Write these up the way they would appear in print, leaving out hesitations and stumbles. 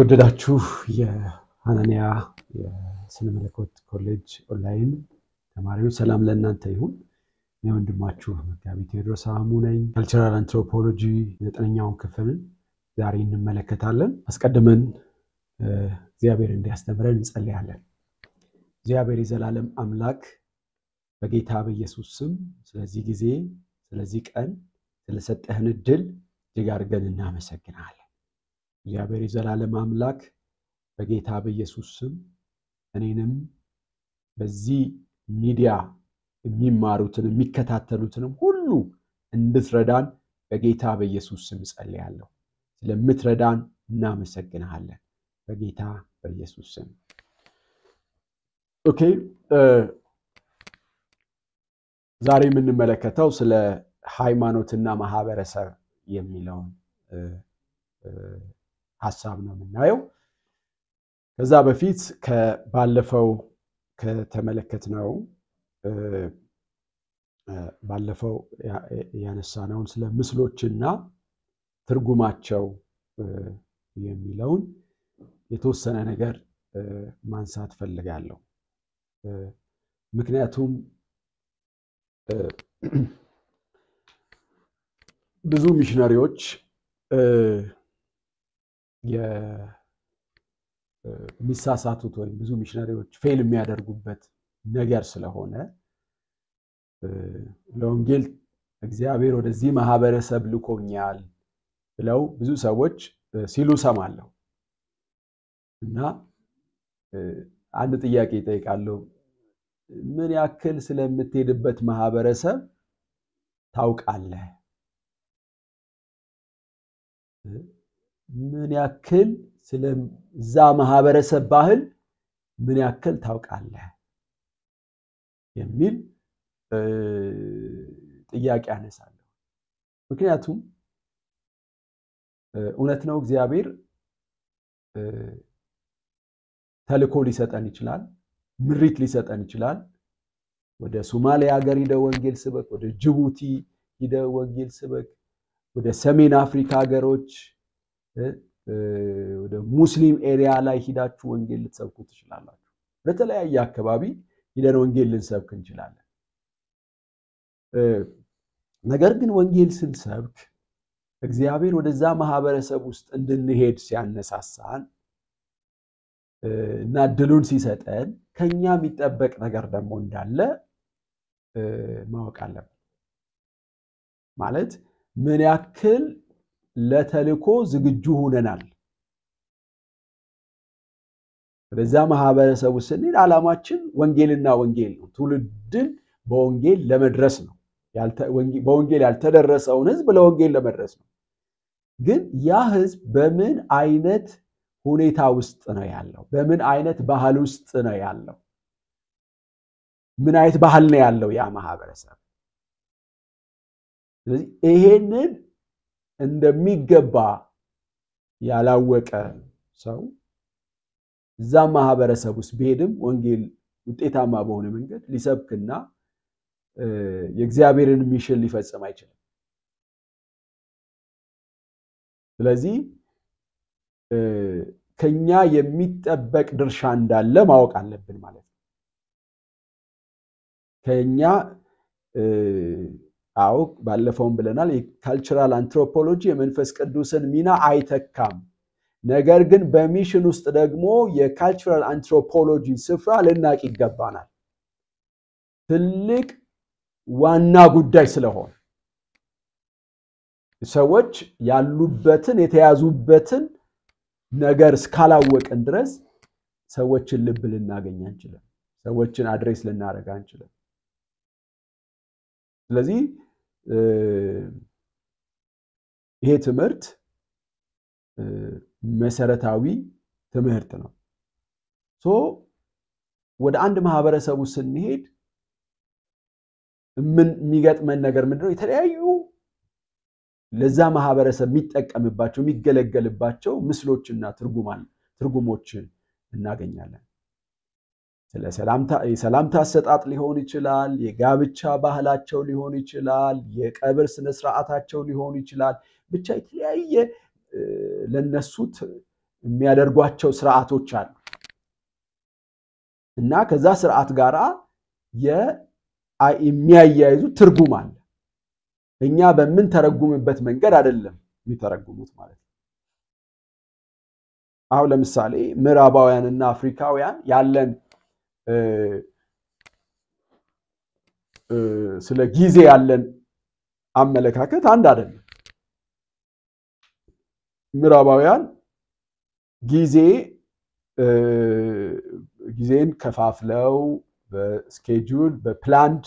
የተወደዳችሁ የሐናንያ የስነ መለኮት ኮሌጅ ኦንላይን ተማሪዎች ሰላም ለእናንተ ይሁን። እኔ ወንድማችሁ መጋቢ ቴዎድሮስ አሙ ነኝ። ካልቸራል አንትሮፖሎጂ 9ኛውን ክፍል ዛሬ እንመለከታለን። አስቀድመን እግዚአብሔር እንዲያስተምረን እንጸልያለን። እግዚአብሔር የዘላለም አምላክ በጌታ በኢየሱስ ስም ስለዚህ ጊዜ ስለዚህ ቀን ስለሰጠህን ዕድል እጅግ አድርገን እናመሰግናለን። እግዚአብሔር የዘላለም አምላክ በጌታ በኢየሱስ ስም እኔንም በዚህ ሚዲያ የሚማሩትን የሚከታተሉትን ሁሉ እንድትረዳን በጌታ በኢየሱስ ስም ጸልያለሁ። ስለምትረዳን እናመሰግናለን በጌታ በኢየሱስ ስም። ኦኬ ዛሬ የምንመለከተው ስለ ሃይማኖትና ማህበረሰብ የሚለውን ሐሳብ ነው የምናየው። ከዛ በፊት ከባለፈው ከተመለከትነው ባለፈው ያነሳነውን ስለ ምስሎችና ትርጉማቸው የሚለውን የተወሰነ ነገር ማንሳት ፈልጋለሁ። ምክንያቱም ብዙ ሚሽነሪዎች የሚሳሳቱት ወይም ብዙ ሚሽነሪዎች ፌል የሚያደርጉበት ነገር ስለሆነ ለወንጌል እግዚአብሔር ወደዚህ ማህበረሰብ ልኮኛል ብለው ብዙ ሰዎች ሲሉ ሰማለሁ እና አንድ ጥያቄ ጠይቃለሁ። ምን ያክል ስለምትሄድበት ማህበረሰብ ታውቃለህ? ምን ያክል ስለዛ ማህበረሰብ ባህል ምን ያክል ታውቃለህ የሚል ጥያቄ አነሳለሁ። ምክንያቱም እውነት ነው እግዚአብሔር ተልኮ ሊሰጠን ይችላል፣ ምሪት ሊሰጠን ይችላል። ወደ ሶማሊያ ሀገር ሄደው ወንጌል ስበክ፣ ወደ ጅቡቲ ሄደው ወንጌል ስበክ፣ ወደ ሰሜን አፍሪካ ሀገሮች ወደ ሙስሊም ኤሪያ ላይ ሄዳችሁ ወንጌል ልትሰብኩ ትችላላችሁ። በተለያየ አካባቢ ሄደን ወንጌል ልንሰብክ እንችላለን። ነገር ግን ወንጌል ስንሰብክ እግዚአብሔር ወደዛ ማህበረሰብ ውስጥ እንድንሄድ ሲያነሳሳን እና ድሉን ሲሰጠን ከኛ የሚጠበቅ ነገር ደግሞ እንዳለ ማወቅ አለብን። ማለት ምን ያክል ለተልኮ ዝግጁ ሆነናል። ወደዛ ማህበረሰብ ውስጥ ስንሄድ ዓላማችን ወንጌልና ወንጌል ነው። ትውልድን በወንጌል ለመድረስ ነው። በወንጌል ያልተደረሰውን ህዝብ ለወንጌል ለመድረስ ነው። ግን ያ ህዝብ በምን አይነት ሁኔታ ውስጥ ነው ያለው? በምን አይነት ባህል ውስጥ ነው ያለው? ምን አይነት ባህል ነው ያለው ያ ማህበረሰብ? ስለዚህ ይሄንን እንደሚገባ ያላወቀ ሰው እዛ ማህበረሰብ ውስጥ ቢሄድም ወንጌል ውጤታማ በሆነ መንገድ ሊሰብክና የእግዚአብሔርን ሚሽን ሊፈጽም አይችልም። ስለዚህ ከኛ የሚጠበቅ ድርሻ እንዳለ ማወቅ አለብን ማለት ነው። ከኛ ባለፈውም ብለናል የካልቸራል አንትሮፖሎጂ የመንፈስ ቅዱስን ሚና አይተካም። ነገር ግን በሚሽን ውስጥ ደግሞ የካልቸራል አንትሮፖሎጂ ስፍራ ልናቅ ይገባናል። ትልቅ ዋና ጉዳይ ስለሆነ ሰዎች ያሉበትን የተያዙበትን ነገር እስካላወቅን ድረስ ሰዎችን ልብ ልናገኝ አንችልም። ሰዎችን አድሬስ ልናደርግ አንችልም። ስለዚህ ይሄ ትምህርት መሰረታዊ ትምህርት ነው። ወደ አንድ ማህበረሰብ ውስጥ ስንሄድ ምን የሚገጥመን ነገር ምንድነው? የተለያዩ ለዛ ማህበረሰብ የሚጠቀምባቸው የሚገለገልባቸው ምስሎችና ትርጉሞችን እናገኛለን። ስለ ሰላምታ አሰጣጥ ሊሆን ይችላል፣ የጋብቻ ባህላቸው ሊሆን ይችላል፣ የቀብር ስነ ስርዓታቸው ሊሆን ይችላል። ብቻ የተለያየ ለነሱ የሚያደርጓቸው ስርዓቶች አሉ እና ከዛ ስርዓት ጋራ የሚያያይዙ ትርጉም አለ እኛ በምን ተረጉምበት መንገድ አይደለም የሚተረጉሙት ማለት ነው አሁን ለምሳሌ ምዕራባውያንና አፍሪካውያን ያለን ስለ ጊዜ ያለን አመለካከት አንድ አይደለም ምዕራባውያን ጊዜን ከፋፍለው በስኬጁል በፕላንድ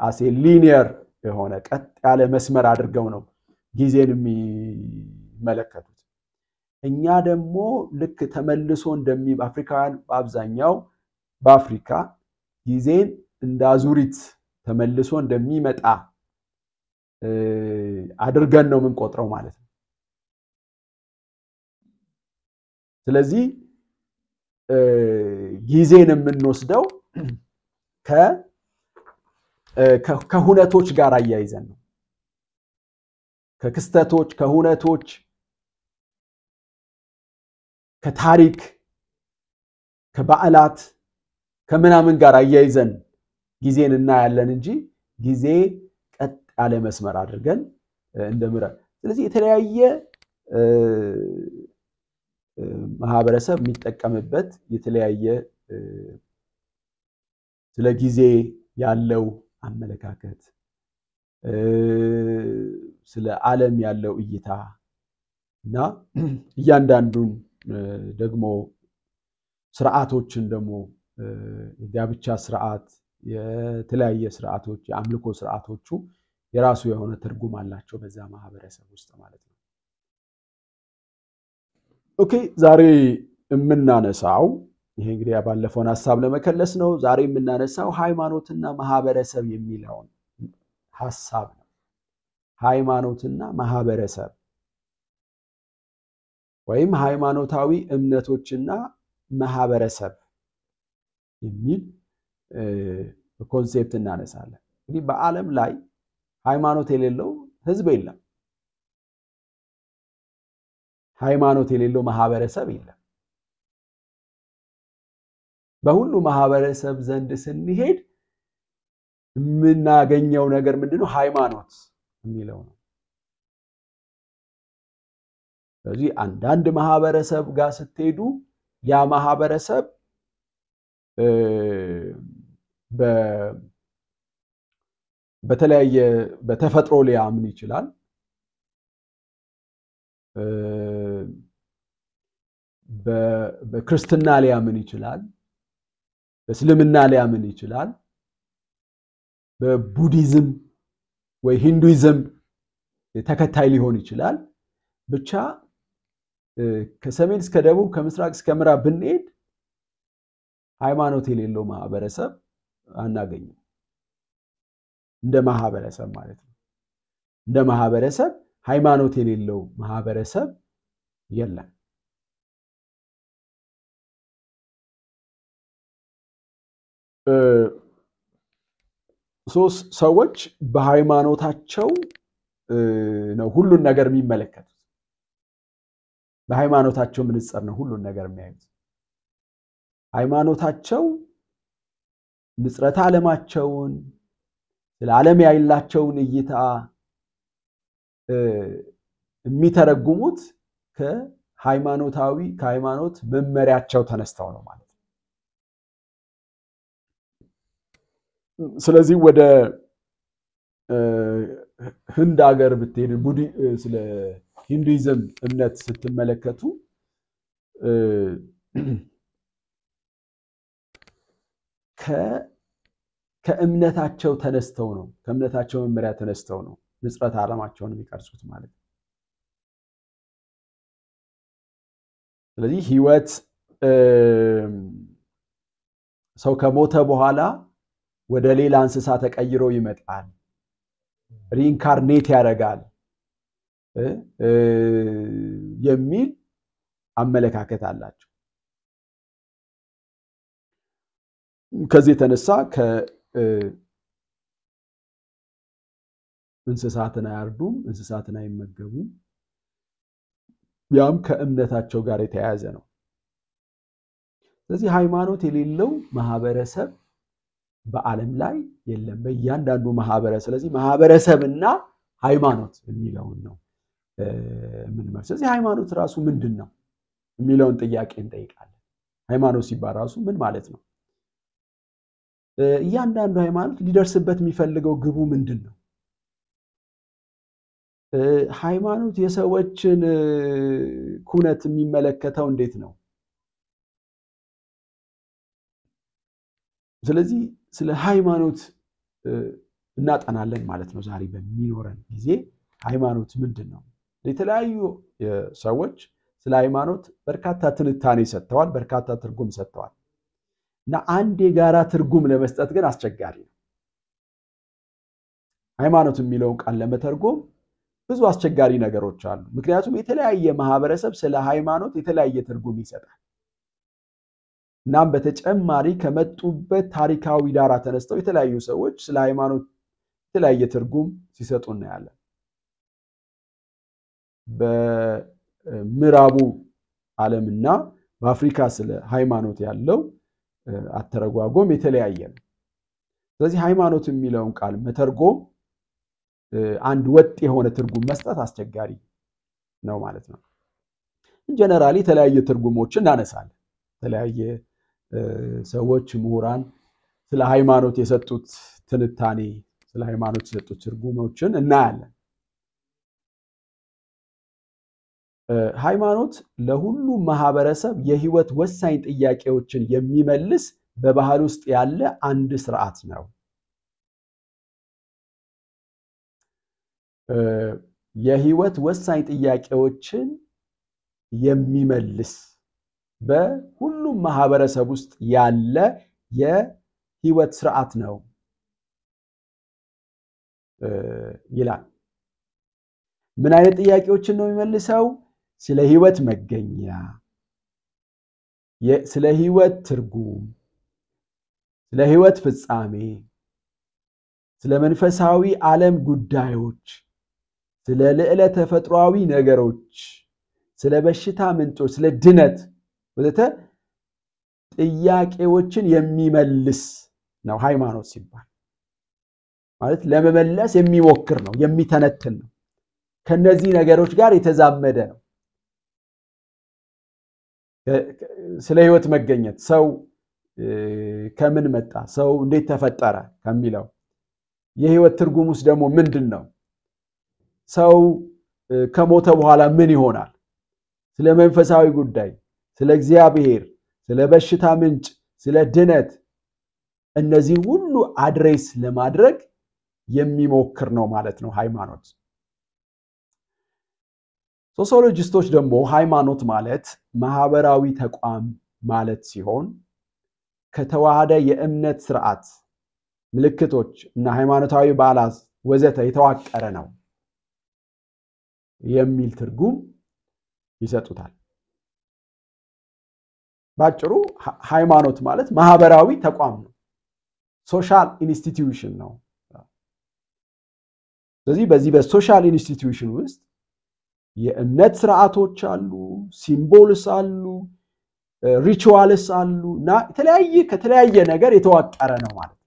አሴ ሊኒየር የሆነ ቀጥ ያለ መስመር አድርገው ነው ጊዜን የሚመለከቱት እኛ ደግሞ ልክ ተመልሶ አፍሪካውያን በአብዛኛው በአፍሪካ ጊዜን እንዳዙሪት ተመልሶ እንደሚመጣ አድርገን ነው የምንቆጥረው ማለት ነው ስለዚህ ጊዜን የምንወስደው ከሁነቶች ጋር አያይዘን ነው ከክስተቶች ከሁነቶች ከታሪክ ከበዓላት ከምናምን ጋር አያይዘን ጊዜን እናያለን እንጂ ጊዜ ቀጥ ያለ መስመር አድርገን እንደምራ ስለዚህ የተለያየ ማህበረሰብ የሚጠቀምበት የተለያየ ስለ ጊዜ ያለው አመለካከት ስለ ዓለም ያለው እይታ እና እያንዳንዱን ደግሞ ስርዓቶችን ደግሞ የጋብቻ ስርዓት የተለያየ ስርዓቶች የአምልኮ ስርዓቶቹ የራሱ የሆነ ትርጉም አላቸው በዛ ማህበረሰብ ውስጥ ማለት ነው ኦኬ ዛሬ የምናነሳው ይሄ እንግዲህ ባለፈውን ሐሳብ ለመከለስ ነው ዛሬ የምናነሳው ሃይማኖትና ማህበረሰብ የሚለውን ሐሳብ ነው ሃይማኖትና ማህበረሰብ ወይም ሃይማኖታዊ እምነቶችና ማህበረሰብ የሚል ኮንሴፕት እናነሳለን እንግዲህ በአለም ላይ ሃይማኖት የሌለው ህዝብ የለም ሃይማኖት የሌለው ማህበረሰብ የለም በሁሉ ማህበረሰብ ዘንድ ስንሄድ የምናገኘው ነገር ምንድነው ሃይማኖት የሚለው ነው ስለዚህ አንዳንድ ማህበረሰብ ጋር ስትሄዱ ያ ማህበረሰብ በተለያየ በተፈጥሮ ሊያምን ይችላል በክርስትና ሊያምን ይችላል በእስልምና ሊያምን ይችላል በቡዲዝም ወይ ሂንዱይዝም ተከታይ ሊሆን ይችላል ብቻ ከሰሜን እስከ ደቡብ ከምስራቅ እስከ ምዕራብ ብንሄድ ሃይማኖት የሌለው ማህበረሰብ አናገኝም እንደ ማህበረሰብ ማለት ነው እንደ ማህበረሰብ ሃይማኖት የሌለው ማህበረሰብ የለም ሰዎች በሃይማኖታቸው ነው ሁሉን ነገር የሚመለከቱት በሃይማኖታቸው ምንጽር ነው ሁሉን ነገር የሚያዩት ሃይማኖታቸው ንጽረተ ዓለማቸውን ስለ ዓለም ያላቸውን እይታ የሚተረጉሙት ከሃይማኖት መመሪያቸው ተነስተው ነው ማለት ነው ስለዚህ ወደ ህንድ ሀገር ብትሄዱ ስለ ሂንዱይዝም እምነት ስትመለከቱ ከእምነታቸው ተነስተው ነው ከእምነታቸው መመሪያ ተነስተው ነው ንጽረተ ዓለማቸውን የሚቀርጹት ማለት ነው ስለዚህ ህይወት ሰው ከሞተ በኋላ ወደ ሌላ እንስሳ ተቀይሮ ይመጣል ሪኢንካርኔት ያደርጋል የሚል አመለካከት አላቸው ከዚህ የተነሳ እንስሳትን አያርዱም እንስሳትን አይመገቡም ያም ከእምነታቸው ጋር የተያያዘ ነው። ስለዚህ ሃይማኖት የሌለው ማህበረሰብ በዓለም ላይ የለም በእያንዳንዱ ማህበረሰብ። ስለዚህ ማህበረሰብና ሃይማኖት የሚለውን ነው ምን ማለት። ስለዚህ ሃይማኖት ራሱ ምንድነው የሚለውን ጥያቄ እንጠይቃለን። ሃይማኖት ሲባል ራሱ ምን ማለት ነው? እያንዳንዱ ሃይማኖት ሊደርስበት የሚፈልገው ግቡ ምንድነው? ሃይማኖት የሰዎችን ኩነት የሚመለከተው እንዴት ነው? ስለዚህ ስለ ሃይማኖት እናጠናለን ማለት ነው። ዛሬ በሚኖረን ጊዜ ሃይማኖት ምንድነው? የተለያዩ ሰዎች ስለ ሃይማኖት በርካታ ትንታኔ ሰጥተዋል፣ በርካታ ትርጉም ሰጥተዋል። እና አንድ የጋራ ትርጉም ለመስጠት ግን አስቸጋሪ ነው። ሃይማኖት የሚለውን ቃል ለመተርጎም ብዙ አስቸጋሪ ነገሮች አሉ። ምክንያቱም የተለያየ ማህበረሰብ ስለ ሃይማኖት የተለያየ ትርጉም ይሰጣል። እናም በተጨማሪ ከመጡበት ታሪካዊ ዳራ ተነስተው የተለያዩ ሰዎች ስለ ሃይማኖት የተለያየ ትርጉም ሲሰጡ እናያለን። በምዕራቡ ዓለምና በአፍሪካ ስለ ሃይማኖት ያለው አተረጓጎም የተለያየ ነው። ስለዚህ ሃይማኖት የሚለውን ቃል መተርጎም አንድ ወጥ የሆነ ትርጉም መስጠት አስቸጋሪ ነው ማለት ነው። ጀነራሊ የተለያየ ትርጉሞችን እናነሳለን። የተለያየ ሰዎች ምሁራን ስለ ሃይማኖት የሰጡት ትንታኔ፣ ስለ ሃይማኖት የሰጡት ትርጉሞችን እናያለን። ሃይማኖት ለሁሉም ማህበረሰብ የህይወት ወሳኝ ጥያቄዎችን የሚመልስ በባህል ውስጥ ያለ አንድ ስርዓት ነው። የህይወት ወሳኝ ጥያቄዎችን የሚመልስ በሁሉም ማህበረሰብ ውስጥ ያለ የህይወት ስርዓት ነው ይላል። ምን አይነት ጥያቄዎችን ነው የሚመልሰው? ስለ ህይወት መገኛ፣ ስለ ህይወት ትርጉም፣ ስለ ህይወት ፍጻሜ፣ ስለ መንፈሳዊ ዓለም ጉዳዮች፣ ስለ ልዕለ ተፈጥሯዊ ነገሮች፣ ስለ በሽታ ምንጮች፣ ስለ ድነት ወዘተ ጥያቄዎችን የሚመልስ ነው ሃይማኖት ሲባል። ማለት ለመመለስ የሚሞክር ነው፣ የሚተነትን ነው። ከነዚህ ነገሮች ጋር የተዛመደ ነው። ስለ ህይወት መገኘት፣ ሰው ከምን መጣ፣ ሰው እንዴት ተፈጠረ ከሚለው የህይወት ትርጉም ውስጥ ደግሞ ምንድነው? ሰው ከሞተ በኋላ ምን ይሆናል? ስለ መንፈሳዊ ጉዳይ፣ ስለ እግዚአብሔር፣ ስለ በሽታ ምንጭ፣ ስለ ድነት እነዚህ ሁሉ አድሬስ ለማድረግ የሚሞክር ነው ማለት ነው ሃይማኖት። ሶሲዮሎጂስቶች ደግሞ ሃይማኖት ማለት ማህበራዊ ተቋም ማለት ሲሆን ከተዋሃደ የእምነት ስርዓት፣ ምልክቶች እና ሃይማኖታዊ በዓላት ወዘተ የተዋቀረ ነው የሚል ትርጉም ይሰጡታል። ባጭሩ ሃይማኖት ማለት ማህበራዊ ተቋም ነው፣ ሶሻል ኢንስቲትዩሽን ነው። ስለዚህ በዚህ በሶሻል ኢንስቲትዩሽን ውስጥ የእምነት ስርዓቶች አሉ፣ ሲምቦልስ አሉ፣ ሪቹዋልስ አሉ እና ከተለያየ ነገር የተዋቀረ ነው ማለት ነው።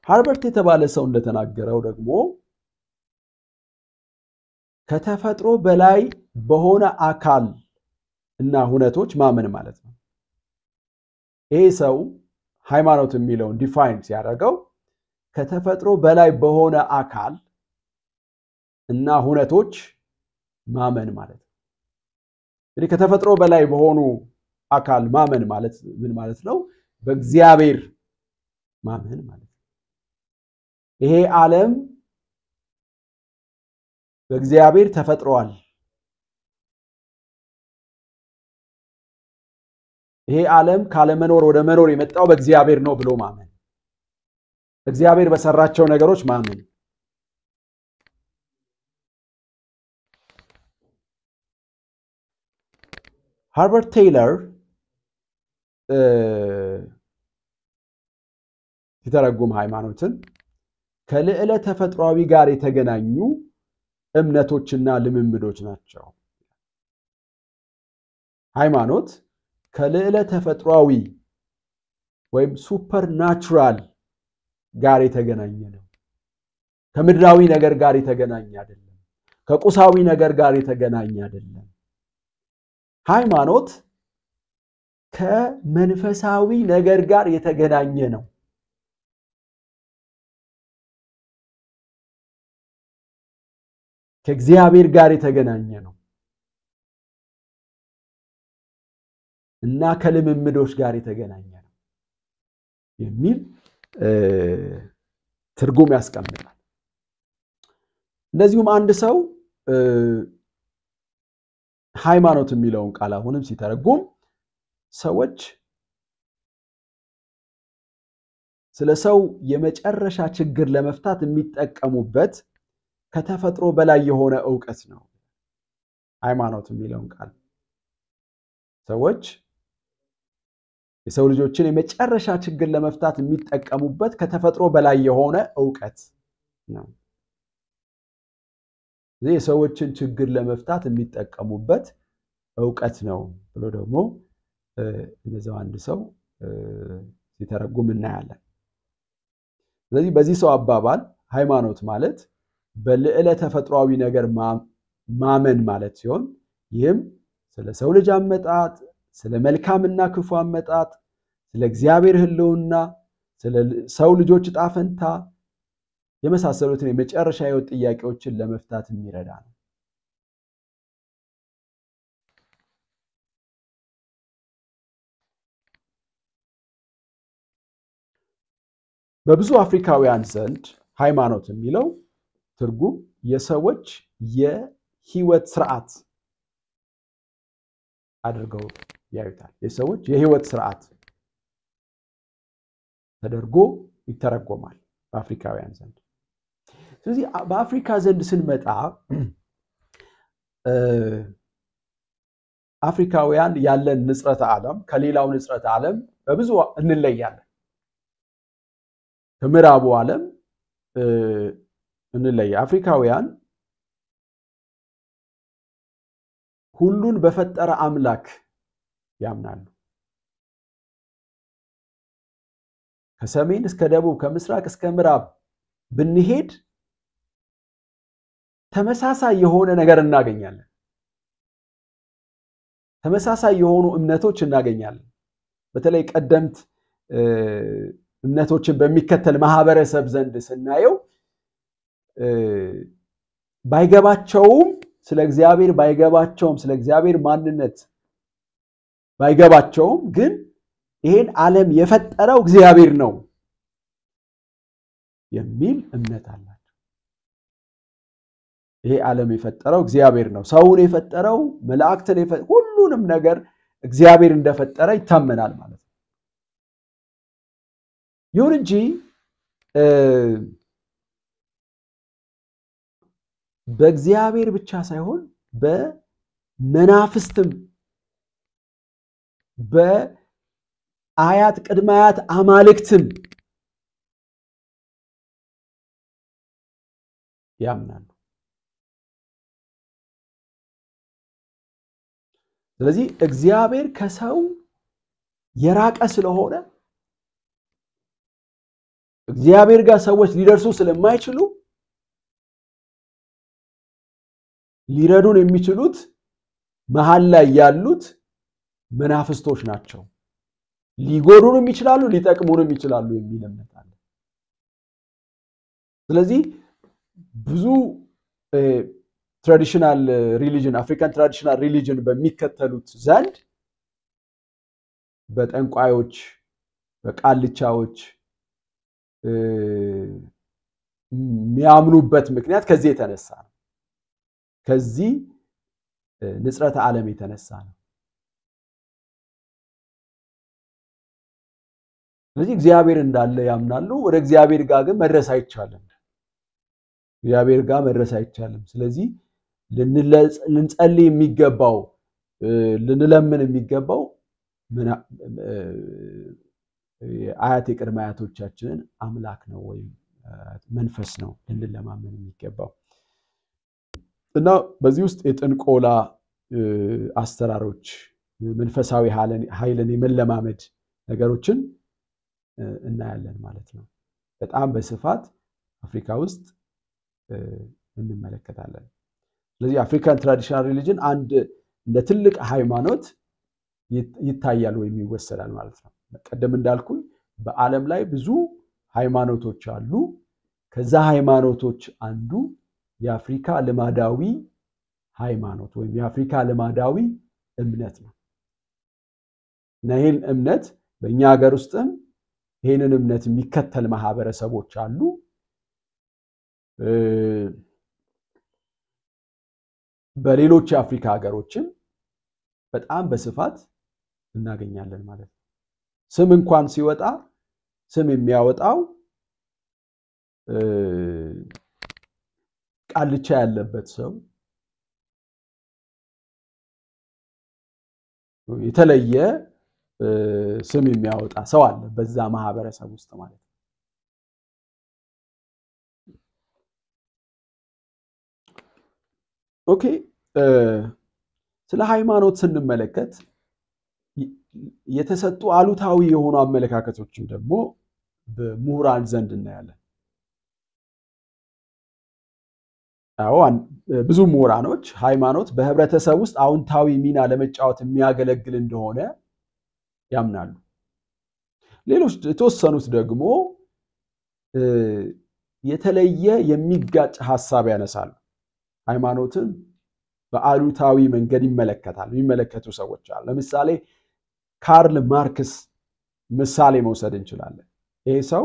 ሃርበርት የተባለ ሰው እንደተናገረው ደግሞ ከተፈጥሮ በላይ በሆነ አካል እና ሁነቶች ማመን ማለት ነው። ይሄ ሰው ሃይማኖት የሚለውን ዲፋይን ሲያደርገው ከተፈጥሮ በላይ በሆነ አካል እና ሁነቶች ማመን ማለት ነው። እንግዲህ ከተፈጥሮ በላይ በሆኑ አካል ማመን ማለት ምን ማለት ነው? በእግዚአብሔር ማመን ማለት ነው። ይሄ ዓለም በእግዚአብሔር ተፈጥሯል። ይሄ ዓለም ካለመኖር ወደ መኖር የመጣው በእግዚአብሔር ነው ብሎ ማመን፣ እግዚአብሔር በሰራቸው ነገሮች ማመን። ሃርበርት ቴይለር ሲተረጉም ሃይማኖትን ከልዕለ ተፈጥሯዊ ጋር የተገናኙ እምነቶችና ልምምዶች ናቸው። ሃይማኖት ከልዕለ ተፈጥሯዊ ወይም ሱፐርናቹራል ጋር የተገናኘ ነው። ከምድራዊ ነገር ጋር የተገናኘ አይደለም። ከቁሳዊ ነገር ጋር የተገናኘ አይደለም። ሃይማኖት ከመንፈሳዊ ነገር ጋር የተገናኘ ነው። ከእግዚአብሔር ጋር የተገናኘ ነው እና ከልምምዶች ጋር የተገናኘ ነው የሚል ትርጉም ያስቀምጣል። እንደዚሁም አንድ ሰው ሃይማኖት የሚለውን ቃል አሁንም ሲተረጉም ሰዎች ስለ ሰው የመጨረሻ ችግር ለመፍታት የሚጠቀሙበት ከተፈጥሮ በላይ የሆነ ዕውቀት ነው። ሃይማኖት የሚለውን ቃል ሰዎች የሰው ልጆችን የመጨረሻ ችግር ለመፍታት የሚጠቀሙበት ከተፈጥሮ በላይ የሆነ ዕውቀት ነው። ስለዚህ የሰዎችን ችግር ለመፍታት የሚጠቀሙበት ዕውቀት ነው ብሎ ደግሞ እንደዛው አንድ ሰው ሲተረጉም እናያለን። ስለዚህ በዚህ ሰው አባባል ሃይማኖት ማለት በልዕለ ተፈጥሯዊ ነገር ማመን ማለት ሲሆን ይህም ስለ ሰው ልጅ አመጣጥ፣ ስለ መልካምና ክፉ አመጣጥ፣ ስለ እግዚአብሔር ሕልውና፣ ስለ ሰው ልጆች ዕጣ ፈንታ የመሳሰሉትን የመጨረሻ የሕይወት ጥያቄዎችን ለመፍታት የሚረዳ ነው። በብዙ አፍሪካውያን ዘንድ ሃይማኖት የሚለው ትርጉም የሰዎች የህይወት ስርዓት አድርገው ያዩታል። የሰዎች የህይወት ስርዓት ተደርጎ ይተረጎማል በአፍሪካውያን ዘንድ። ስለዚህ በአፍሪካ ዘንድ ስንመጣ አፍሪካውያን ያለን ንጽረተ ዓለም ከሌላው ንጽረተ ዓለም በብዙ እንለያለን። ከምዕራቡ ዓለም እንለያ። አፍሪካውያን ሁሉን በፈጠረ አምላክ ያምናሉ። ከሰሜን እስከ ደቡብ ከምስራቅ እስከ ምዕራብ ብንሄድ ተመሳሳይ የሆነ ነገር እናገኛለን። ተመሳሳይ የሆኑ እምነቶች እናገኛለን። በተለይ ቀደምት እምነቶችን በሚከተል ማህበረሰብ ዘንድ ስናየው ባይገባቸውም ስለ እግዚአብሔር ማንነት ባይገባቸውም ግን ይሄን ዓለም የፈጠረው እግዚአብሔር ነው የሚል እምነት አላቸው። ይሄ ዓለም የፈጠረው እግዚአብሔር ነው፣ ሰውን የፈጠረው መላእክትን ሁሉንም ነገር እግዚአብሔር እንደፈጠረ ይታመናል ማለት ነው። ይሁን እንጂ በእግዚአብሔር ብቻ ሳይሆን በመናፍስትም በአያት ቅድመ አያት አማልክትም ያምናሉ። ስለዚህ እግዚአብሔር ከሰው የራቀ ስለሆነ እግዚአብሔር ጋር ሰዎች ሊደርሱ ስለማይችሉ ሊረዱን የሚችሉት መሃል ላይ ያሉት መናፍስቶች ናቸው። ሊጎዱንም ይችላሉ፣ ሊጠቅሙንም ይችላሉ የሚል እምነት አለ። ስለዚህ ብዙ ትራዲሽናል ሪሊጅን አፍሪካን ትራዲሽናል ሪሊጅን በሚከተሉት ዘንድ በጠንቋዮች በቃልቻዎች የሚያምኑበት ምክንያት ከዚህ የተነሳ ነው። ከዚህ ንጽረተ ዓለም የተነሳ ነው። ስለዚህ እግዚአብሔር እንዳለ ያምናሉ። ወደ እግዚአብሔር ጋር ግን መድረስ አይቻልም። ስለዚህ ልንጸልይ የሚገባው ልንለምን የሚገባው አያት የቅድመ አያቶቻችንን አምላክ ነው ወይም መንፈስ ነው እንለማመን የሚገባው እና በዚህ ውስጥ የጥንቆላ አስተራሮች መንፈሳዊ ኃይልን የመለማመድ ነገሮችን እናያለን ማለት ነው በጣም በስፋት አፍሪካ ውስጥ እንመለከታለን ስለዚህ አፍሪካን ትራዲሽናል ሪሊጅን አንድ እንደ ትልቅ ሃይማኖት ይታያል ወይም ይወሰዳል ማለት ነው ቀደም እንዳልኩኝ በዓለም ላይ ብዙ ሃይማኖቶች አሉ ከዛ ሃይማኖቶች አንዱ የአፍሪካ ልማዳዊ ሃይማኖት ወይም የአፍሪካ ልማዳዊ እምነት ነው እና ይሄን እምነት በእኛ ሀገር ውስጥም ይሄንን እምነት የሚከተል ማህበረሰቦች አሉ በሌሎች የአፍሪካ ሀገሮችም በጣም በስፋት እናገኛለን ማለት ነው ስም እንኳን ሲወጣ ስም የሚያወጣው ቃልቻ ያለበት ሰው የተለየ ስም የሚያወጣ ሰው አለ በዛ ማህበረሰብ ውስጥ ማለት ነው ኦኬ ስለ ሃይማኖት ስንመለከት የተሰጡ አሉታዊ የሆኑ አመለካከቶችን ደግሞ በምሁራን ዘንድ እናያለን ብዙ ምሁራኖች ሃይማኖት በህብረተሰብ ውስጥ አውንታዊ ሚና ለመጫወት የሚያገለግል እንደሆነ ያምናሉ ሌሎች የተወሰኑት ደግሞ የተለየ የሚጋጭ ሐሳብ ያነሳሉ ሃይማኖትን በአሉታዊ መንገድ የሚመለከቱ ሰዎች አሉ ለምሳሌ ካርል ማርክስ ምሳሌ መውሰድ እንችላለን ይሄ ሰው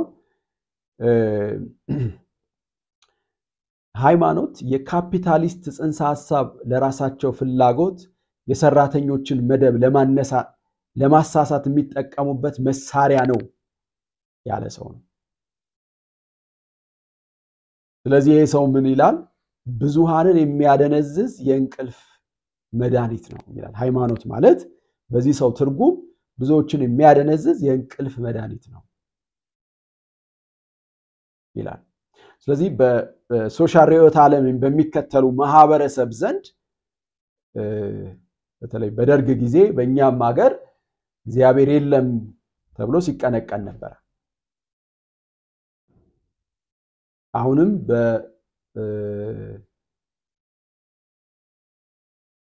ሃይማኖት የካፒታሊስት ጽንሰ ሐሳብ ለራሳቸው ፍላጎት የሰራተኞችን መደብ ለማሳሳት የሚጠቀሙበት መሳሪያ ነው ያለ ሰው ነው ስለዚህ ይሄ ሰው ምን ይላል ብዙሃንን የሚያደነዝዝ የእንቅልፍ መድኃኒት ነው ይላል ሃይማኖት ማለት በዚህ ሰው ትርጉም ብዙዎችን የሚያደነዝዝ የእንቅልፍ መድኃኒት ነው ይላል ስለዚህ በሶሻል ሪዮት ዓለም በሚከተሉ ማህበረሰብ ዘንድ በተለይ በደርግ ጊዜ በእኛም ሀገር እግዚአብሔር የለም ተብሎ ሲቀነቀን ነበር አሁንም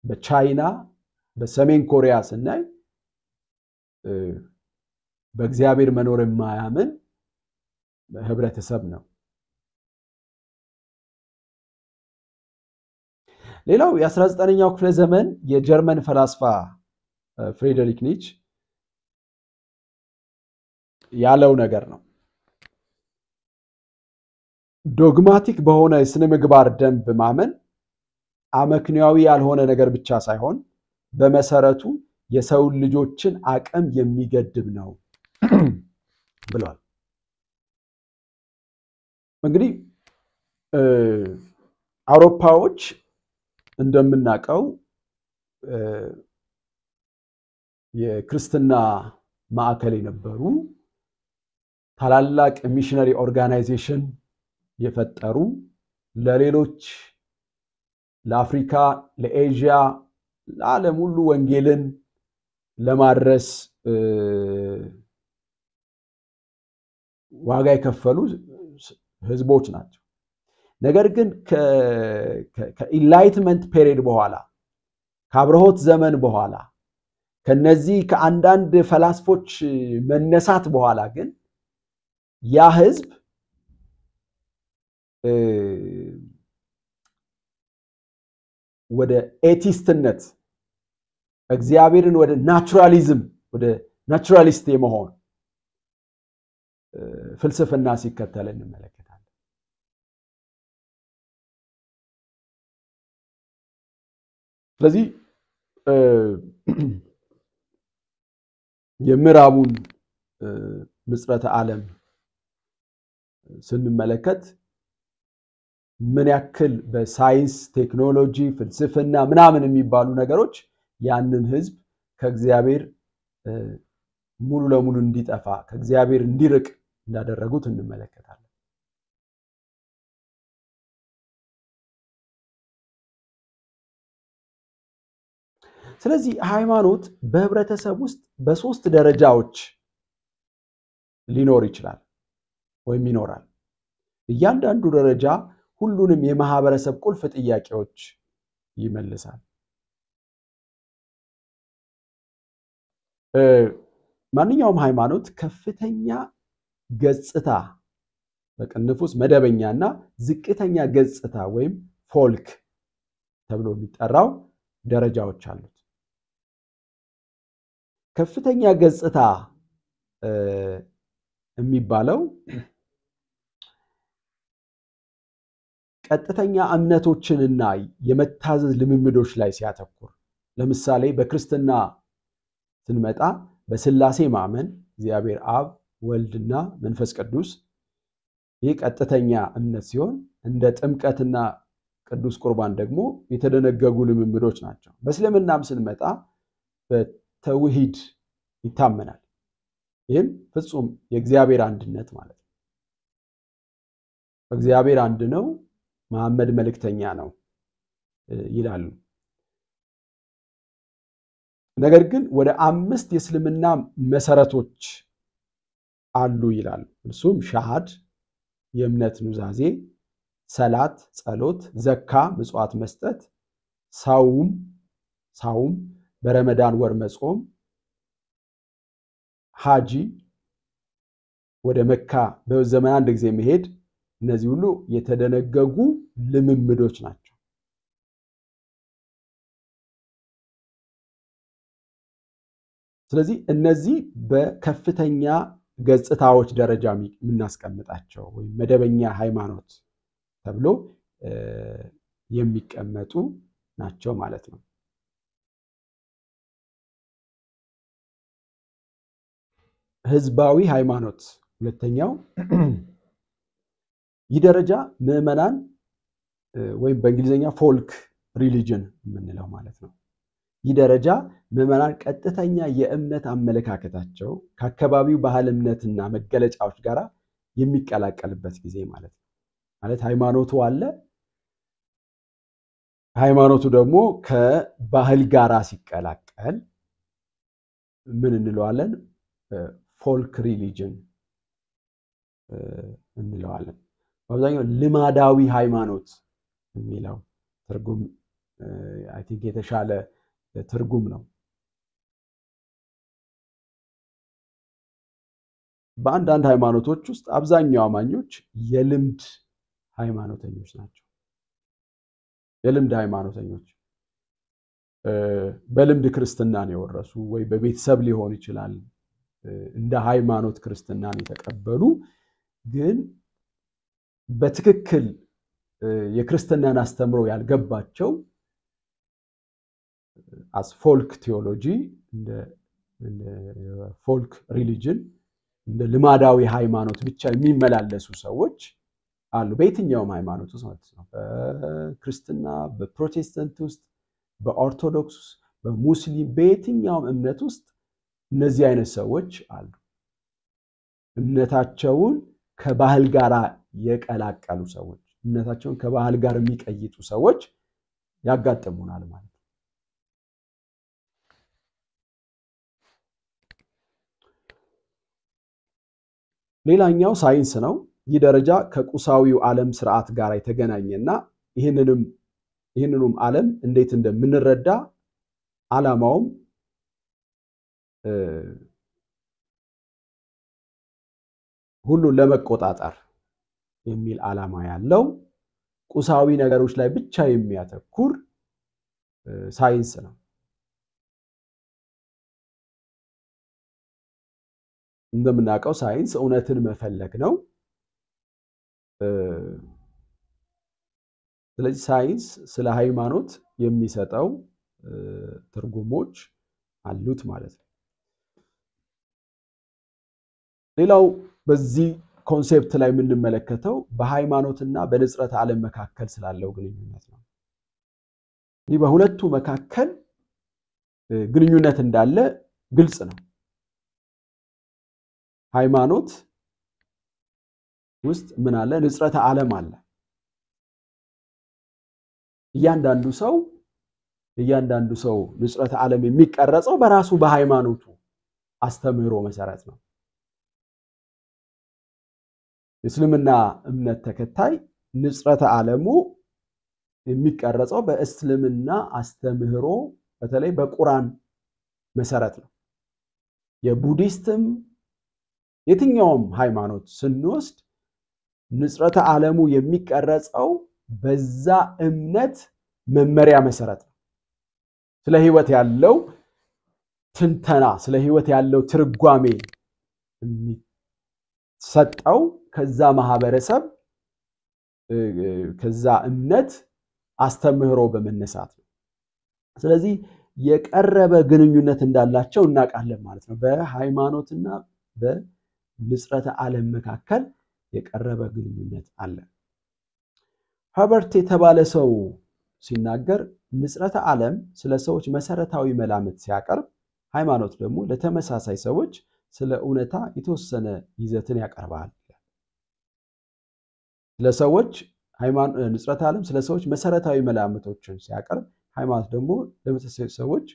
በቻይና በሰሜን ኮሪያ ስናይ በእግዚአብሔር መኖር የማያምን ህብረተሰብ ነው ሌላው የ19ኛው ክፍለ ዘመን የጀርመን ፈላስፋ ፍሬደሪክ ኒች ያለው ነገር ነው ዶግማቲክ በሆነ የስነ ምግባር ደንብ ማመን አመክንያዊ ያልሆነ ነገር ብቻ ሳይሆን በመሰረቱ የሰው ልጆችን አቅም የሚገድብ ነው ብሏል እንግዲህ አውሮፓዎች እንደምናቀው የክርስትና ማዕከል የነበሩ ታላላቅ ሚሽነሪ ኦርጋናይዜሽን የፈጠሩ ለሌሎች ለአፍሪካ ለኤዥያ ለዓለም ሁሉ ወንጌልን ለማድረስ ዋጋ የከፈሉ ህዝቦች ናቸው ነገር ግን ከኢንላይትመንት ፔሪድ በኋላ ከአብርሆት ዘመን በኋላ ከነዚህ ከአንዳንድ ፈላስፎች መነሳት በኋላ ግን ያ ህዝብ ወደ ኤቲስትነት እግዚአብሔርን ወደ ናቹራሊዝም ወደ ናቹራሊስት የመሆን ፍልስፍና ሲከተል እንመለከታለን ስለዚህ የምዕራቡን ንጽረተ ዓለም ስንመለከት ምን ያክል በሳይንስ ቴክኖሎጂ ፍልስፍና ምናምን የሚባሉ ነገሮች ያንን ህዝብ ከእግዚአብሔር ሙሉ ለሙሉ እንዲጠፋ ከእግዚአብሔር እንዲርቅ እንዳደረጉት እንመለከታለን። ስለዚህ ሃይማኖት በህብረተሰብ ውስጥ በሶስት ደረጃዎች ሊኖር ይችላል ወይም ይኖራል። እያንዳንዱ ደረጃ ሁሉንም የማህበረሰብ ቁልፍ ጥያቄዎች ይመልሳል። ማንኛውም ሃይማኖት ከፍተኛ ገጽታ በቅንፍ ውስጥ መደበኛና ዝቅተኛ ገጽታ ወይም ፎልክ ተብሎ የሚጠራው ደረጃዎች አሉት። ከፍተኛ ገጽታ የሚባለው ቀጥተኛ እምነቶችንና የመታዘዝ ልምምዶች ላይ ሲያተኩር፣ ለምሳሌ በክርስትና ስንመጣ በስላሴ ማመን እግዚአብሔር አብ ወልድና መንፈስ ቅዱስ ይህ ቀጥተኛ እምነት ሲሆን እንደ ጥምቀትና ቅዱስ ቁርባን ደግሞ የተደነገጉ ልምምዶች ናቸው። በእስልምናም ስንመጣ በተውሂድ ይታመናል። ይህም ፍጹም የእግዚአብሔር አንድነት ማለት ነው። እግዚአብሔር አንድ ነው፣ መሐመድ መልእክተኛ ነው ይላሉ። ነገር ግን ወደ 5 የእስልምና መሰረቶች አሉ ይላሉ። እሱም ሻሃድ የእምነት ኑዛዜ፣ ሰላት ጸሎት፣ ዘካ ምጽዋት መስጠት፣ ሳውም በረመዳን ወር መጾም፣ ሐጂ ወደ መካ በዘመን አንድ ጊዜ መሄድ፣ እነዚህ ሁሉ የተደነገጉ ልምምዶች ናቸው። ስለዚህ እነዚህ በከፍተኛ ገጽታዎች ደረጃ የምናስቀምጣቸው ወይም መደበኛ ሃይማኖት ተብሎ የሚቀመጡ ናቸው ማለት ነው። ህዝባዊ ሃይማኖት ሁለተኛው ይህ ደረጃ ምዕመናን ወይም በእንግሊዘኛ ፎልክ ሪሊጅን የምንለው ማለት ነው። ይህ ደረጃ ምዕመናን ቀጥተኛ የእምነት አመለካከታቸው ከአካባቢው ባህል እምነትና መገለጫዎች ጋር የሚቀላቀልበት ጊዜ ማለት ነው። ማለት ሃይማኖቱ አለ፣ ሃይማኖቱ ደግሞ ከባህል ጋር ሲቀላቀል ምን እንለዋለን? ፎልክ ሪሊጅን እንለዋለን። በአብዛኛው ልማዳዊ ሃይማኖት የሚለው ትርጉም አይ ቲንክ የተሻለ ትርጉም ነው። በአንዳንድ ሃይማኖቶች ውስጥ አብዛኛው አማኞች የልምድ ሃይማኖተኞች ናቸው። የልምድ ሃይማኖተኞች በልምድ ክርስትናን የወረሱ ወይ በቤተሰብ ሊሆን ይችላል እንደ ሃይማኖት ክርስትናን የተቀበሉ ግን በትክክል የክርስትናን አስተምሮ ያልገባቸው as folk theology እንደ ፎልክ ሪሊጅን እንደ ልማዳዊ ሃይማኖት ብቻ የሚመላለሱ ሰዎች አሉ። በየትኛውም ሃይማኖት ውስጥ ማለት ነው። በክርስትና፣ በፕሮቴስታንት ውስጥ፣ በኦርቶዶክስ፣ በሙስሊም በየትኛውም እምነት ውስጥ እነዚህ አይነት ሰዎች አሉ። እምነታቸውን ከባህል ጋር የቀላቀሉ ሰዎች፣ እምነታቸውን ከባህል ጋር የሚቀይጡ ሰዎች ያጋጥሙናል ማለት ነው። ሌላኛው ሳይንስ ነው። ይህ ደረጃ ከቁሳዊው ዓለም ስርዓት ጋር የተገናኘና ይህንንም ዓለም እንዴት እንደምንረዳ ዓላማውም ሁሉን ለመቆጣጠር የሚል ዓላማ ያለው ቁሳዊ ነገሮች ላይ ብቻ የሚያተኩር ሳይንስ ነው። እንደምናውቀው ሳይንስ እውነትን መፈለግ ነው። ስለዚህ ሳይንስ ስለ ሃይማኖት የሚሰጠው ትርጉሞች አሉት ማለት ነው። ሌላው በዚህ ኮንሴፕት ላይ የምንመለከተው በሃይማኖትና በንጽረተ ዓለም መካከል ስላለው ግንኙነት ነው። ይህ በሁለቱ መካከል ግንኙነት እንዳለ ግልጽ ነው። ሃይማኖት ውስጥ ምን አለ? ንጽረተ ዓለም አለ። እያንዳንዱ ሰው ንጽረተ ዓለም የሚቀረጸው በራሱ በሃይማኖቱ አስተምህሮ መሰረት ነው። እስልምና እምነት ተከታይ ንጽረተ ዓለሙ የሚቀረጸው በእስልምና አስተምህሮ በተለይ በቁርአን መሰረት ነው። የቡዲስትም የትኛውም ሃይማኖት ስንወስድ ንጽረተ ዓለሙ የሚቀረጸው በዛ እምነት መመሪያ መሰረት ነው። ስለ ህይወት ያለው ትንተና፣ ስለ ህይወት ያለው ትርጓሜ የሚሰጠው ከዛ ማህበረሰብ ከዛ እምነት አስተምህሮ በመነሳት ነው። ስለዚህ የቀረበ ግንኙነት እንዳላቸው እናውቃለን ማለት ነው። በሃይማኖትና በንጽረተ ዓለም መካከል የቀረበ ግንኙነት አለ። ሀበርት የተባለ ሰው ሲናገር ንጽረተ ዓለም ስለ ሰዎች መሰረታዊ መላምት ሲያቀርብ፣ ሃይማኖት ደግሞ ለተመሳሳይ ሰዎች ስለ እውነታ የተወሰነ ይዘትን ያቀርባል። ለሰዎች ንጽረተ ዓለም ስለ ሰዎች መሰረታዊ መላምቶችን ሲያቀርብ፣ ሃይማኖት ደግሞ ለተመሳሳይ ሰዎች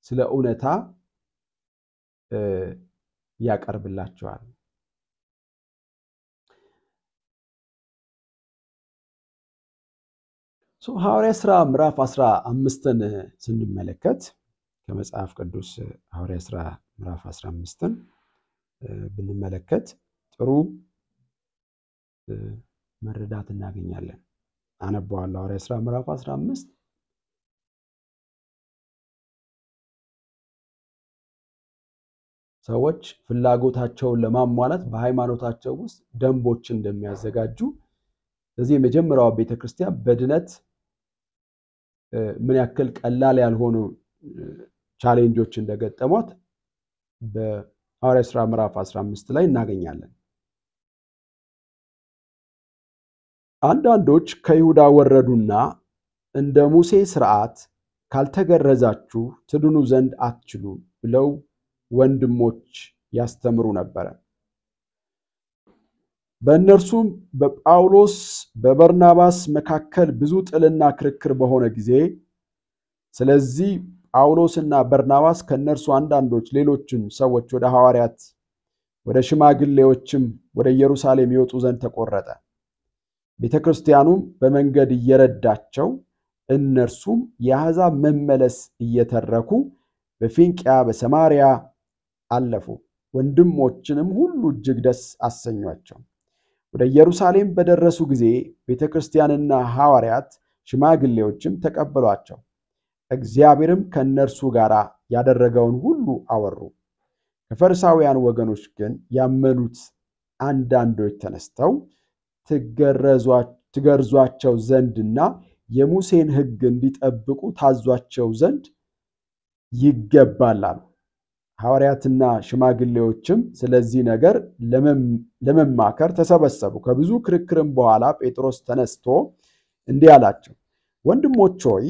ስለ እውነታ ያቀርብላቸዋል። ሐዋርያ ሥራ ምዕራፍ 15ን ስንመለከት ከመጽሐፍ ቅዱስ ሐዋርያ ሥራ ምዕራፍ 15ን ብንመለከት ጥሩ መረዳት እናገኛለን። አነባዋለሁ። ሐዋርያ ሥራ ምዕራፍ 15 ሰዎች ፍላጎታቸውን ለማሟላት በሃይማኖታቸው ውስጥ ደንቦችን እንደሚያዘጋጁ፣ ስለዚህ የመጀመሪያው ቤተክርስቲያን በድነት ምን ያክል ቀላል ያልሆኑ ቻሌንጆች እንደገጠሟት በሐዋርያ ሥራ ምዕራፍ 15 ላይ እናገኛለን። አንዳንዶች ከይሁዳ ወረዱና እንደ ሙሴ ሥርዓት ካልተገረዛችሁ ትድኑ ዘንድ አትችሉም ብለው ወንድሞች ያስተምሩ ነበር። በእነርሱም በጳውሎስ በበርናባስ መካከል ብዙ ጥልና ክርክር በሆነ ጊዜ፣ ስለዚህ ጳውሎስና በርናባስ ከእነርሱ አንዳንዶች ሌሎችን ሰዎች ወደ ሐዋርያት ወደ ሽማግሌዎችም ወደ ኢየሩሳሌም ይወጡ ዘንድ ተቆረጠ። ቤተክርስቲያኑም በመንገድ እየረዳቸው እነርሱም የአሕዛብ መመለስ እየተረኩ በፊንቅያ በሰማርያ አለፉ። ወንድሞችንም ሁሉ እጅግ ደስ አሰኟቸው። ወደ ኢየሩሳሌም በደረሱ ጊዜ ቤተክርስቲያንና ሐዋርያት ሽማግሌዎችም ተቀበሏቸው። እግዚአብሔርም ከእነርሱ ጋር ያደረገውን ሁሉ አወሩ። ከፈሪሳውያን ወገኖች ግን ያመኑት አንዳንዶች ተነስተው ትገርዟቸው ዘንድና የሙሴን ሕግ እንዲጠብቁ ታዟቸው ዘንድ ይገባል አሉ። ሐዋርያትና ሽማግሌዎችም ስለዚህ ነገር ለመማከር ተሰበሰቡ። ከብዙ ክርክርም በኋላ ጴጥሮስ ተነስቶ እንዲህ አላቸው፣ ወንድሞች ሆይ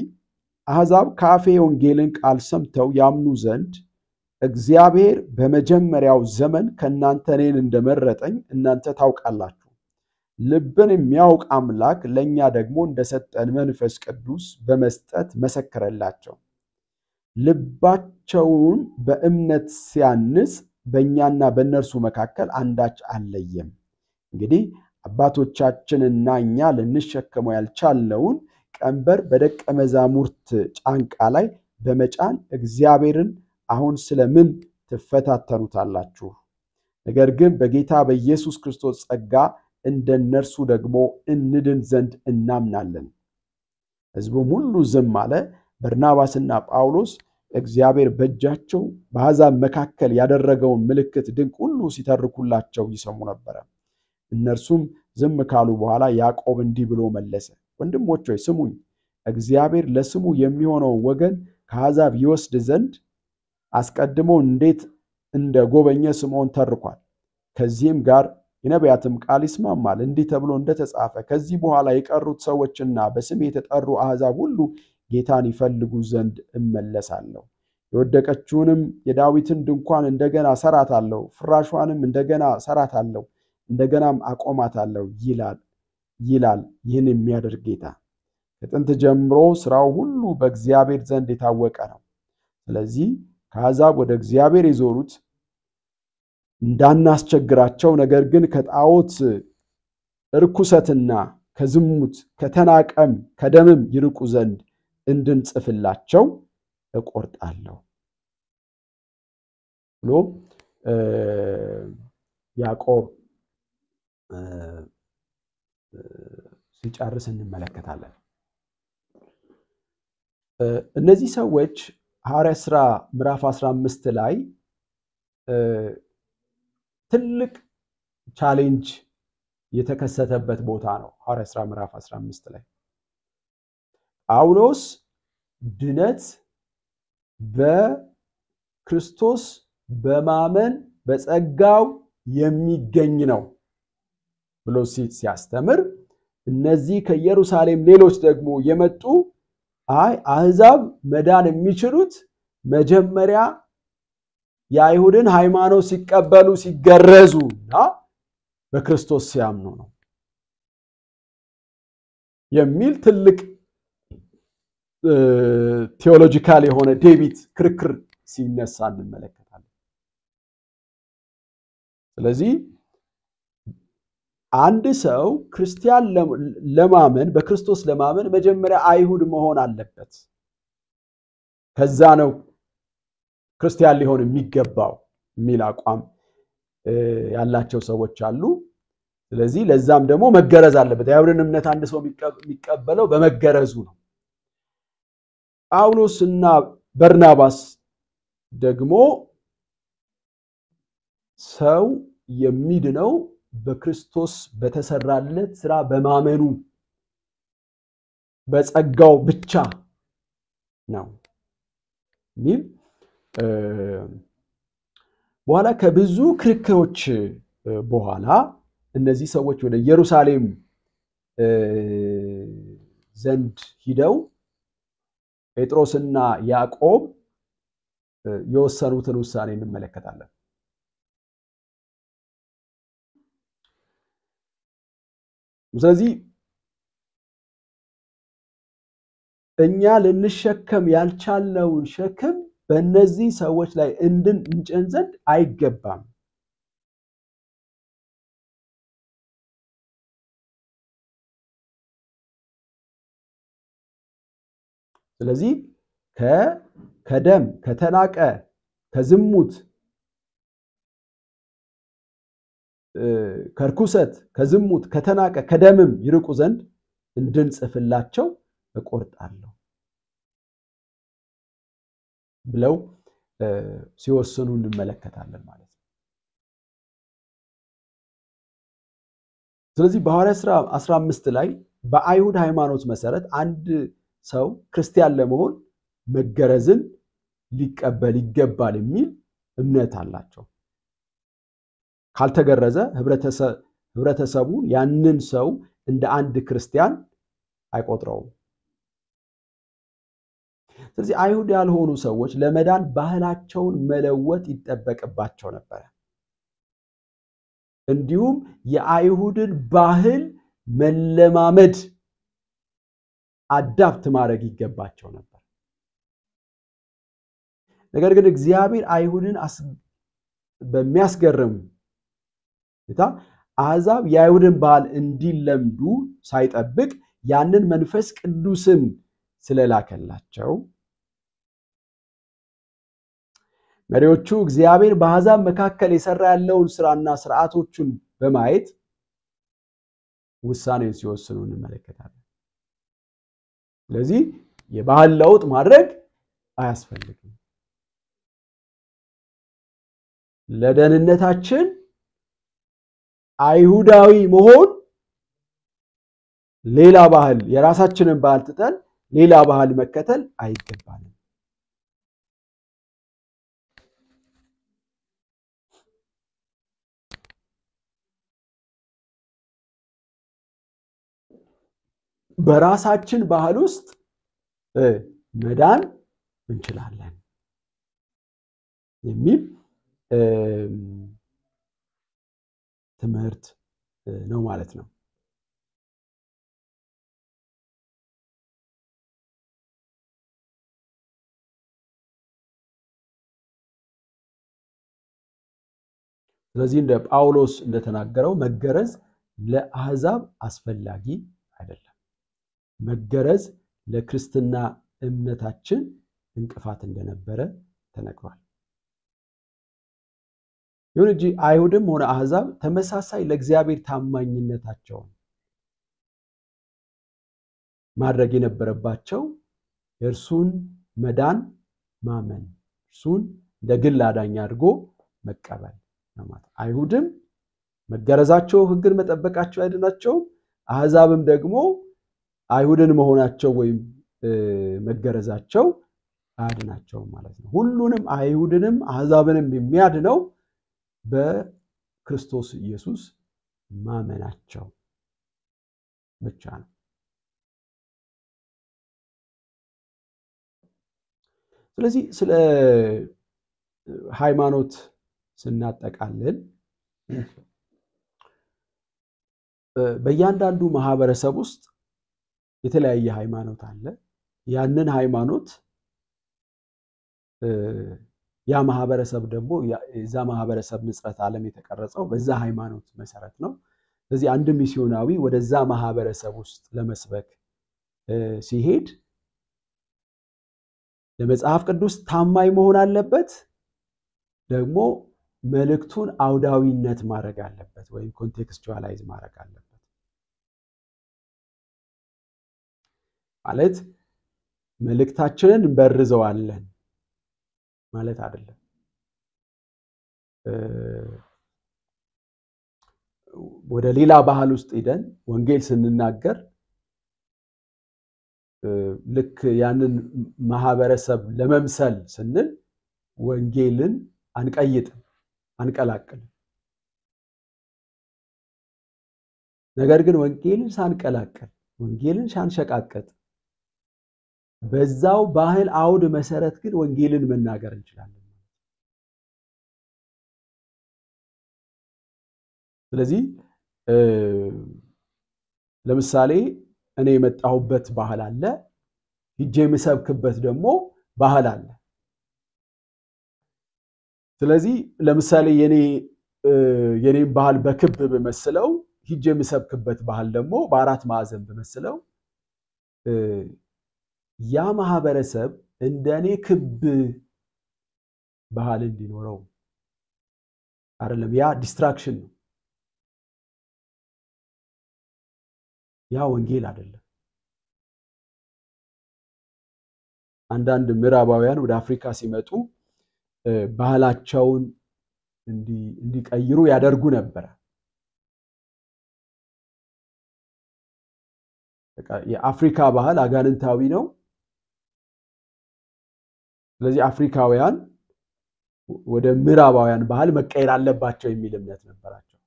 አሕዛብ ከአፌ ወንጌልን ቃል ሰምተው ያምኑ ዘንድ እግዚአብሔር በመጀመሪያው ዘመን ከእናንተ እኔን እንደመረጠኝ እናንተ ታውቃላችሁ። ልብን የሚያውቅ አምላክ ለእኛ ደግሞ እንደሰጠን መንፈስ ቅዱስ በመስጠት መሰከረላቸው። ልባቸውን በእምነት ሲያንጽ በእኛና በእነርሱ መካከል አንዳች አልለየም። እንግዲህ አባቶቻችንና እኛ ልንሸከመው ያልቻልነውን ቀንበር በደቀ መዛሙርት ጫንቃ ላይ በመጫን እግዚአብሔርን አሁን ስለምን ትፈታተኑታላችሁ? ነገር ግን በጌታ በኢየሱስ ክርስቶስ ጸጋ እንደነርሱ ደግሞ እንድን ዘንድ እናምናለን። ሕዝቡም ሁሉ ዝም አለ። በርናባስና ጳውሎስ እግዚአብሔር በእጃቸው በአሕዛብ መካከል ያደረገውን ምልክት ድንቅ ሁሉ ሲተርኩላቸው ይሰሙ ነበር። እነርሱም ዝም ካሉ በኋላ ያዕቆብ እንዲህ ብሎ መለሰ፣ ወንድሞች ሆይ ስሙኝ። እግዚአብሔር ለስሙ የሚሆነው ወገን ከአሕዛብ ይወስድ ዘንድ አስቀድሞ እንዴት እንደጎበኘ ስምዖን ተርኳል። ከዚህም ጋር የነቢያትም ቃል ይስማማል። እንዲህ ተብሎ እንደተጻፈ ከዚህ በኋላ የቀሩት ሰዎችና በስሜ የተጠሩ አሕዛብ ሁሉ ጌታን ይፈልጉ ዘንድ እመለሳለሁ፣ የወደቀችውንም የዳዊትን ድንኳን እንደገና ሰራታለሁ፣ ፍራሿንም እንደገና ሰራታለሁ፣ እንደገናም አቆማታለሁ ይላል ይህን የሚያደርግ ጌታ። ከጥንት ጀምሮ ስራው ሁሉ በእግዚአብሔር ዘንድ የታወቀ ነው። ስለዚህ ከአሕዛብ ወደ እግዚአብሔር የዞሩት እንዳናስቸግራቸው፣ ነገር ግን ከጣዖት እርኩሰትና ከዝሙት ከተናቀም ከደምም ይርቁ ዘንድ እንድንጽፍላቸው እቆርጣለሁ ብሎ ያዕቆብ ሲጨርስ እንመለከታለን። እነዚህ ሰዎች ሐዋርያት ሥራ ምዕራፍ 15 ላይ ትልቅ ቻሌንጅ የተከሰተበት ቦታ ነው። ሐዋርያት ሥራ ምዕራፍ 15 ላይ ጳውሎስ ድነት በክርስቶስ በማመን በጸጋው የሚገኝ ነው ብሎ ሲያስተምር፣ እነዚህ ከኢየሩሳሌም ሌሎች ደግሞ የመጡ አሕዛብ መዳን የሚችሉት መጀመሪያ የአይሁድን ሃይማኖት ሲቀበሉ ሲገረዙና በክርስቶስ ሲያምኑ ነው የሚል ትልቅ ቴዎሎጂካል የሆነ ዴቢት ክርክር ሲነሳ እንመለከታለን። ስለዚህ አንድ ሰው ክርስቲያን ለማመን በክርስቶስ ለማመን መጀመሪያ አይሁድ መሆን አለበት። ከዛ ነው ክርስቲያን ሊሆን የሚገባው የሚል አቋም ያላቸው ሰዎች አሉ። ስለዚህ ለዛም ደግሞ መገረዝ አለበት። የአይሁድን እምነት አንድ ሰው የሚቀበለው በመገረዙ ነው። ጳውሎስና በርናባስ ደግሞ ሰው የሚድነው በክርስቶስ በተሰራለት ስራ በማመኑ በጸጋው ብቻ ነው ሚል በኋላ ከብዙ ክርክሮች በኋላ እነዚህ ሰዎች ወደ ኢየሩሳሌም ዘንድ ሂደው ጴጥሮስና ያዕቆብ የወሰኑትን ውሳኔ እንመለከታለን። ስለዚህ እኛ ልንሸከም ያልቻልነውን ሸክም በእነዚህ ሰዎች ላይ እንጭን ዘንድ አይገባም። ስለዚህ ከደም ከተናቀ ከዝሙት ከርኩሰት ከዝሙት ከተናቀ ከደምም ይርቁ ዘንድ እንድንጽፍላቸው እቆርጣለሁ ብለው ሲወስኑ እንመለከታለን ማለት ነው። ስለዚህ በሐዋርያት ሥራ 15 ላይ በአይሁድ ሃይማኖት መሰረት አንድ ሰው ክርስቲያን ለመሆን መገረዝን ሊቀበል ይገባል የሚል እምነት አላቸው። ካልተገረዘ ህብረተሰቡ ያንን ሰው እንደ አንድ ክርስቲያን አይቆጥረውም። ስለዚህ አይሁድ ያልሆኑ ሰዎች ለመዳን ባህላቸውን መለወጥ ይጠበቅባቸው ነበር። እንዲሁም የአይሁድን ባህል መለማመድ አዳፕት ማድረግ ይገባቸው ነበር። ነገር ግን እግዚአብሔር አይሁድን በሚያስገርም አሕዛብ የአይሁድን ባህል እንዲለምዱ ሳይጠብቅ ያንን መንፈስ ቅዱስን ስለላከላቸው መሪዎቹ እግዚአብሔር በአሕዛብ መካከል የሰራ ያለውን ስራና ስርዓቶቹን በማየት ውሳኔን ሲወስኑ እንመለከታለን። ስለዚህ የባህል ለውጥ ማድረግ አያስፈልግም። ለደህንነታችን አይሁዳዊ መሆን ሌላ ባህል የራሳችንን ባህል ትተን ሌላ ባህል መከተል አይገባንም። በራሳችን ባህል ውስጥ መዳን እንችላለን። የሚል ትምህርት ነው ማለት ነው። ስለዚህ እንደ ጳውሎስ እንደተናገረው መገረዝ ለአሕዛብ አስፈላጊ አይደለም። መገረዝ ለክርስትና እምነታችን እንቅፋት እንደነበረ ተነግሯል። ይሁን እንጂ አይሁድም ሆነ አሕዛብ ተመሳሳይ ለእግዚአብሔር ታማኝነታቸውን ማድረግ የነበረባቸው የእርሱን መዳን ማመን፣ እርሱን እንደ ግል አዳኝ አድርጎ መቀበል ነው ማለት። አይሁድም መገረዛቸው ሕግን መጠበቃቸው አይደናቸውም። አሕዛብም ደግሞ አይሁድን መሆናቸው ወይም መገረዛቸው አያድናቸውም ማለት ነው። ሁሉንም አይሁድንም አሕዛብንም የሚያድነው በክርስቶስ ኢየሱስ ማመናቸው ብቻ ነው። ስለዚህ ስለ ሃይማኖት ስናጠቃልል በእያንዳንዱ ማህበረሰብ ውስጥ የተለያየ ሃይማኖት አለ። ያንን ሃይማኖት ያ ማህበረሰብ ደግሞ የዛ ማህበረሰብ ንጽረት ዓለም የተቀረጸው በዛ ሃይማኖት መሰረት ነው። ስለዚህ አንድ ሚስዮናዊ ወደዛ ማህበረሰብ ውስጥ ለመስበክ ሲሄድ ለመጽሐፍ ቅዱስ ታማኝ መሆን አለበት። ደግሞ መልእክቱን አውዳዊነት ማድረግ አለበት ወይም ኮንቴክስቹዋላይዝ ማድረግ አለበት። ማለት መልእክታችንን እንበርዘዋለን ማለት አይደለም። ወደ ሌላ ባህል ውስጥ ሄደን ወንጌል ስንናገር ልክ ያንን ማህበረሰብ ለመምሰል ስንል ወንጌልን አንቀይጥም፣ አንቀላቅልም። ነገር ግን ወንጌልን ሳንቀላቅል፣ ወንጌልን ሳንሸቃቀጥ በዛው ባህል አውድ መሰረት ግን ወንጌልን መናገር እንችላለን። ስለዚህ ለምሳሌ እኔ የመጣሁበት ባህል አለ፣ ሂጄ የምሰብክበት ደግሞ ባህል አለ። ስለዚህ ለምሳሌ የኔን ባህል በክብ በመስለው ሂጄ የምሰብክበት ባህል ደግሞ በአራት ማዕዘን በመስለው ያ ማህበረሰብ እንደኔ ክብ ባህል እንዲኖረው አይደለም። ያ ዲስትራክሽን ነው። ያ ወንጌል አይደለም። አንዳንድ ምዕራባውያን ወደ አፍሪካ ሲመጡ ባህላቸውን እንዲቀይሩ ያደርጉ ነበር። የአፍሪካ ባህል አጋንንታዊ ነው። ስለዚህ አፍሪካውያን ወደ ምዕራባውያን ባህል መቀየር አለባቸው የሚል እምነት ነበራቸው።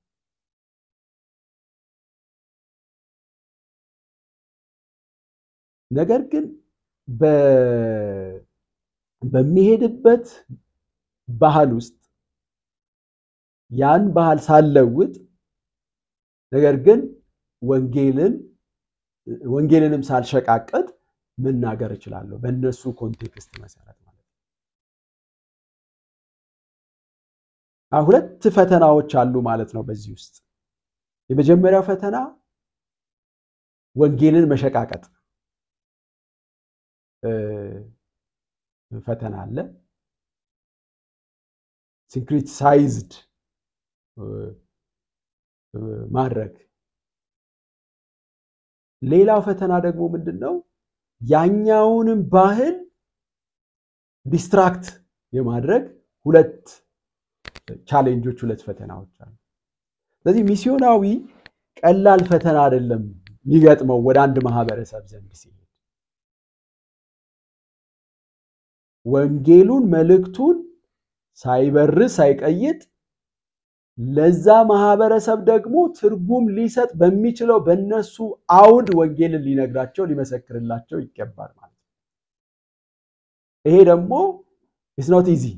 ነገር ግን በሚሄድበት ባህል ውስጥ ያን ባህል ሳለውጥ ነገር ግን ወንጌልንም ሳልሸቃቀጥ መናገር እችላለሁ በእነሱ ኮንቴክስት መሰረት ማለት ነው። ሁለት ፈተናዎች አሉ ማለት ነው በዚህ ውስጥ። የመጀመሪያው ፈተና ወንጌልን መሸቃቀጥ ፈተና አለ። ሲንክሪቲሳይዝድ ማድረግ። ሌላው ፈተና ደግሞ ምንድነው? ያኛውንም ባህል ዲስትራክት የማድረግ ሁለት ቻሌንጆች፣ ሁለት ፈተናዎች አሉ። ስለዚህ ሚስዮናዊ ቀላል ፈተና አይደለም የሚገጥመው ወደ አንድ ማህበረሰብ ዘንድ ሲሄድ። ወንጌሉን መልእክቱን ሳይበርስ ሳይቀይጥ ለዛ ማህበረሰብ ደግሞ ትርጉም ሊሰጥ በሚችለው በእነሱ አውድ ወንጌልን ሊነግራቸው ሊመሰክርላቸው ይገባል ማለት ነው። ይሄ ደግሞ it's not easy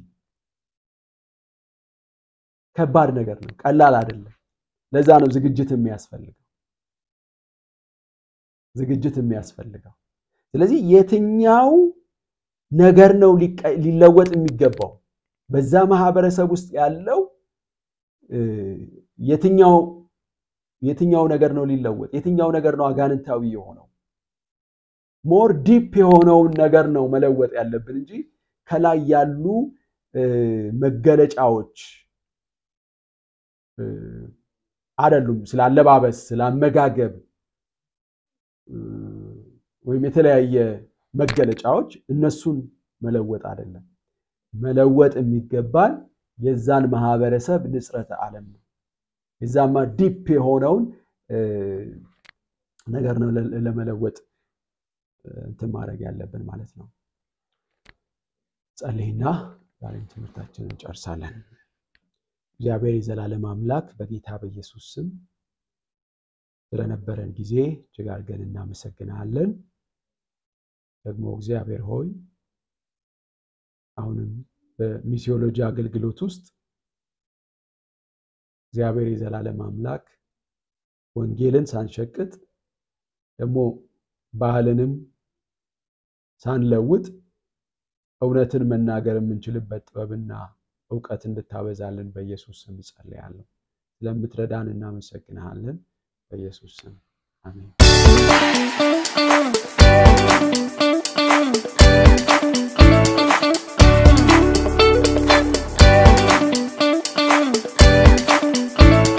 ከባድ ነገር ነው ቀላል አይደለም ለዛ ነው ዝግጅት የሚያስፈልገው ስለዚህ የትኛው ነገር ነው ሊለወጥ የሚገባው በዛ ማህበረሰብ ውስጥ ያለው የትኛው ነገር ነው ሊለወጥ የትኛው ነገር ነው አጋንንታዊ የሆነው ሞር ዲፕ የሆነው ነገር ነው መለወጥ ያለብን እንጂ ከላይ ያሉ መገለጫዎች አይደሉም ስላለባበስ ስላመጋገብ ወይም የተለያየ መገለጫዎች እነሱን መለወጥ አይደለም መለወጥ የሚገባን የዛን ማህበረሰብ ንጽረተ ዓለም ነው የዛማ ዲፕ የሆነውን ነገር ነው ለመለወጥ እንትን ማድረግ ያለብን ማለት ነው ጸልይና ዛሬም ትምህርታችንን እንጨርሳለን እግዚአብሔር የዘላለም አምላክ በጌታ በኢየሱስ ስም ስለነበረን ጊዜ እጅግ አድርገን እናመሰግናለን ደግሞ እግዚአብሔር ሆይ አሁንም በሚሲዮሎጂ አገልግሎት ውስጥ እግዚአብሔር የዘላለም አምላክ ወንጌልን ሳንሸቅጥ ደግሞ ባህልንም ሳንለውጥ እውነትን መናገር የምንችልበት ጥበብና ዕውቀት እንድታበዛልን በኢየሱስ ስም ጸልያለሁ ስለምትረዳን እናመሰግናለን በኢየሱስ ስም አሜን